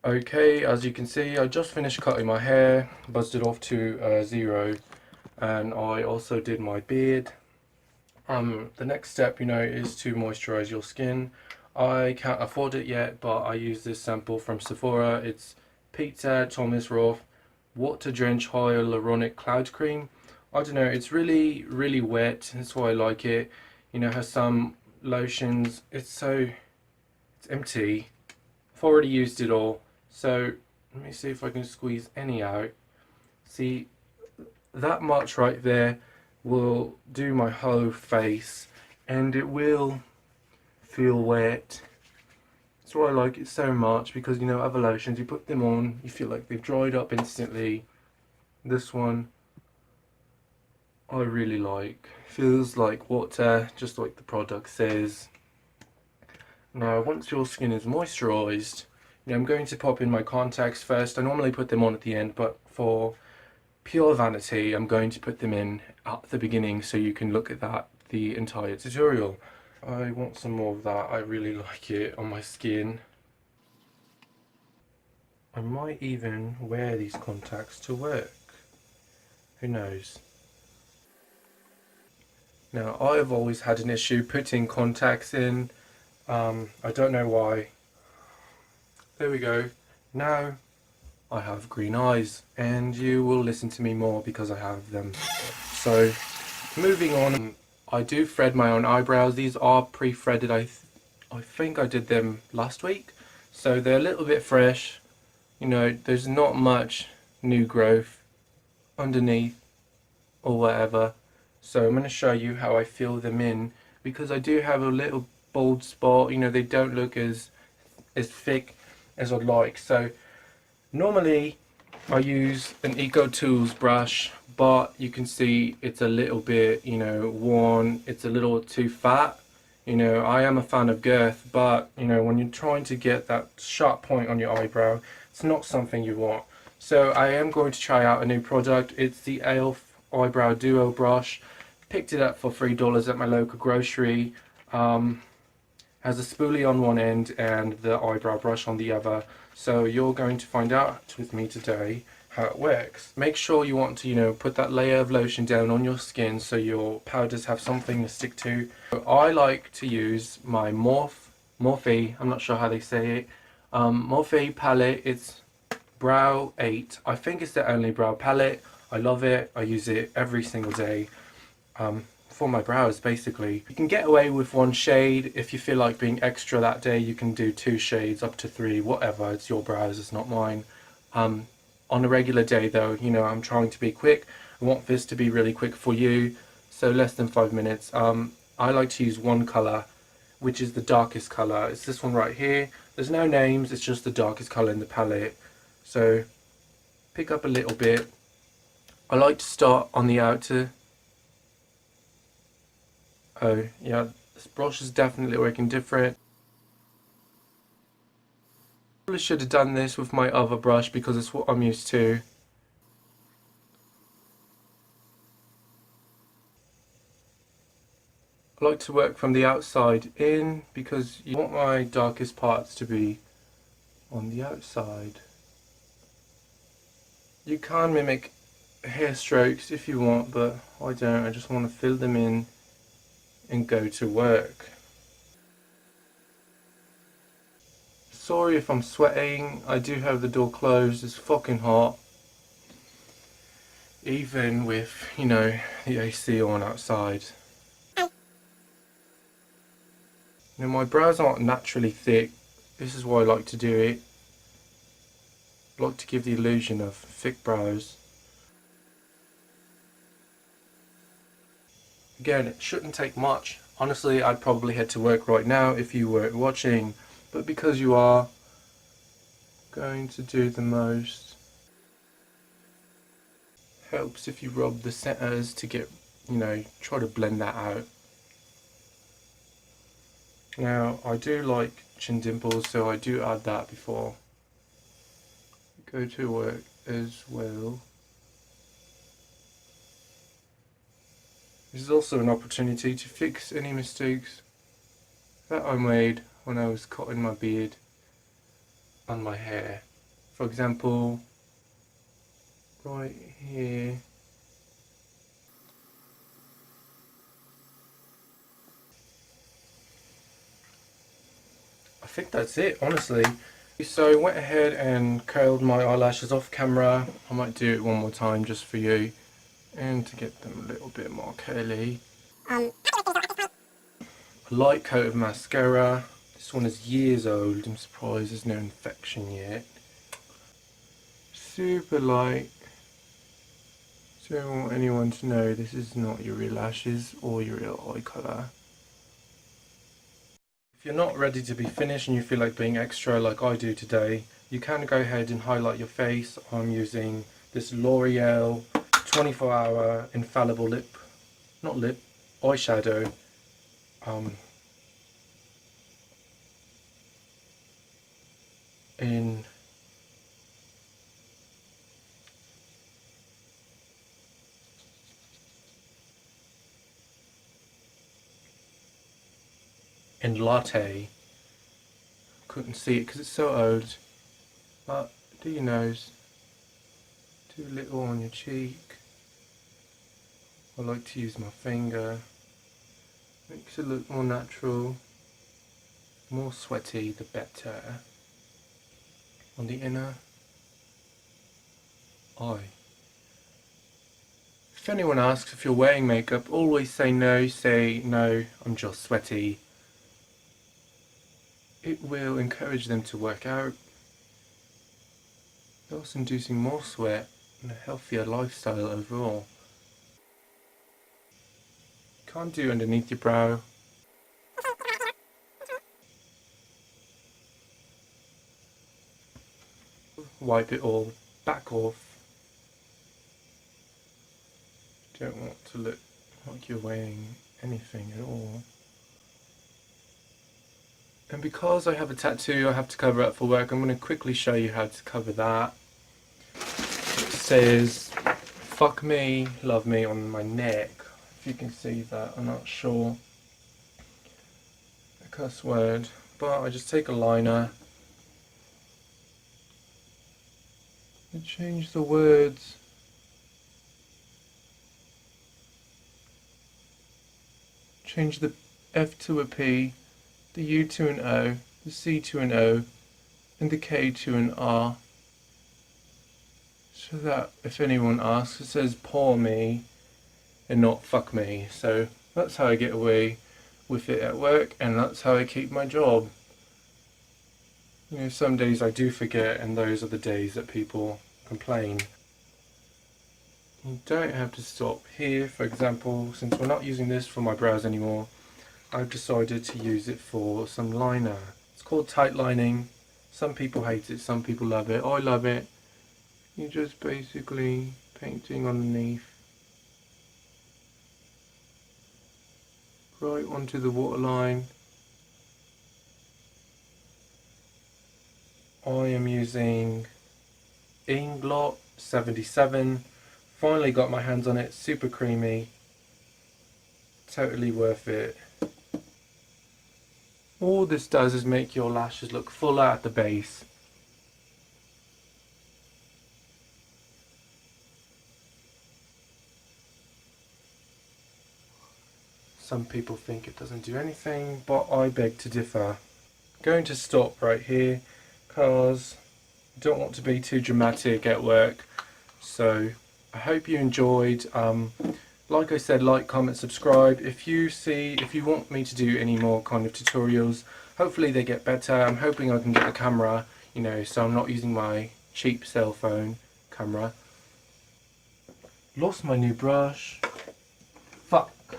Okay, as you can see, I just finished cutting my hair, buzzed it off to 0, and I also did my beard. The next step, is to moisturize your skin. I can't afford it yet, but I use this sample from Sephora. It's Pizza Thomas Roth Water Drench Hyaluronic Cloud Cream. I don't know, it's really, really wet. That's why I like it. Has some lotions. It's empty. I've already used it all. So let me see if I can squeeze any out. See, that much right there will do my whole face, and it will feel wet. That's why I like it so much, because other lotions, you put them on, you feel like they've dried up instantly. This one I really like. Feels like water, just like the product says. Now, once your skin is moisturized, I'm going to pop in my contacts first. I normally put them on at the end, but for pure vanity, I'm going to put them in at the beginning so you can look at that the entire tutorial. I want some more of that. I really like it on my skin. I might even wear these contacts to work. Who knows? Now, I've always had an issue putting contacts in. I don't know why. There we go. Now I have green eyes, and you will listen to me more because I have them. So, moving on, I do thread my own eyebrows. These are pre-threaded. I think I did them last week, so they're a little bit fresh. There's not much new growth underneath or whatever. So I'm going to show you how I fill them in, because I do have a little bald spot. They don't look as thick as I'd like. So normally I use an Eco Tools brush, but you can see it's a little bit, worn. It's a little too fat. I am a fan of girth, but when you're trying to get that sharp point on your eyebrow, it's not something you want. So I am going to try out a new product. It's the ELF Eyebrow Duo brush. Picked it up for $3 at my local grocery. Has a spoolie on one end and the eyebrow brush on the other. So you're going to find out with me today how it works. Make sure you want to, put that layer of lotion down on your skin so your powders have something to stick to. So I like to use my Morphe, I'm not sure how they say it, Morphe palette. It's Brow 8. I think it's the only brow palette. I love it. I use it every single day. For my brows, basically. You can get away with one shade. If you feel like being extra that day, you can do 2 shades, up to 3, whatever. It's your brows, it's not mine. On a regular day though, I'm trying to be quick. I want this to be really quick for you, so less than 5 minutes. I like to use one colour, which is the darkest colour. It's this one right here. There's no names, it's just the darkest colour in the palette. So pick up a little bit. I like to start on the outer. Oh yeah, this brush is definitely working different. Probably should have done this with my other brush because it's what I'm used to. I like to work from the outside in because you want my darkest parts to be on the outside. You can mimic hair strokes if you want, but I don't. I just want to fill them in and go to work. Sorry if I'm sweating. I do have the door closed. It's fucking hot. Even with, the AC on outside. My brows aren't naturally thick. This is why I like to do it. I like to give the illusion of thick brows. Again, it shouldn't take much. Honestly, I'd probably head to work right now if you weren't watching. But because you are, going to do the most. Helps if you rub the centers to get, try to blend that out. Now, I do like chin dimples, so I do add that before I go to work as well. This is also an opportunity to fix any mistakes that I made when I was cutting my beard and my hair. For example, right here. I think that's it, honestly. So I went ahead and curled my eyelashes off camera. I might do it one more time just for you and to get them a little bit more curly. A light coat of mascara. This one is years old. I'm surprised there's no infection yet. Super light. So I don't want anyone to know this is not your real lashes or your real eye colour. If you're not ready to be finished and you feel like being extra like I do today, you can go ahead and highlight your face. I'm using this L'Oreal 24-hour infallible eyeshadow. In latte. Couldn't see it because it's so old, but do your nose, do a little on your cheek. I like to use my finger, makes it look more natural, more sweaty the better. On the inner eye. If anyone asks if you're wearing makeup, always say no, I'm just sweaty. It will encourage them to work out, thus inducing more sweat and a healthier lifestyle overall. Can't do underneath your brow. Wipe it all back off. Don't want to look like you're wearing anything at all. And because I have a tattoo I have to cover up for work, I'm going to quickly show you how to cover that. It says, "Fuck me, love me" on my neck. If you can see that, I'm not sure. A cuss word. But I just take a liner and change the words. Change the F to a P, the U to an O, the C to an O, and the K to an R. So that if anyone asks, it says "poor me" and not "fuck me." So that's how I get away with it at work, and that's how I keep my job. You know, some days I do forget, and those are the days that people complain. You don't have to stop here. For example, since we're not using this for my brows anymore, I've decided to use it for some liner. It's called tight lining. Some people hate it, some people love it. I love it. You're just basically painting underneath, right onto the waterline. I am using Inglot 77. Finally got my hands on it, super creamy. Totally worth it. All this does is make your lashes look fuller at the base. Some people think it doesn't do anything, but I beg to differ. I'm going to stop right here because I don't want to be too dramatic at work. So I hope you enjoyed. Like I said, like, comment, subscribe. If you want me to do any more kind of tutorials, hopefully they get better. I'm hoping I can get the camera, you know, so I'm not using my cheap cell phone camera. Lost my new brush. Fuck.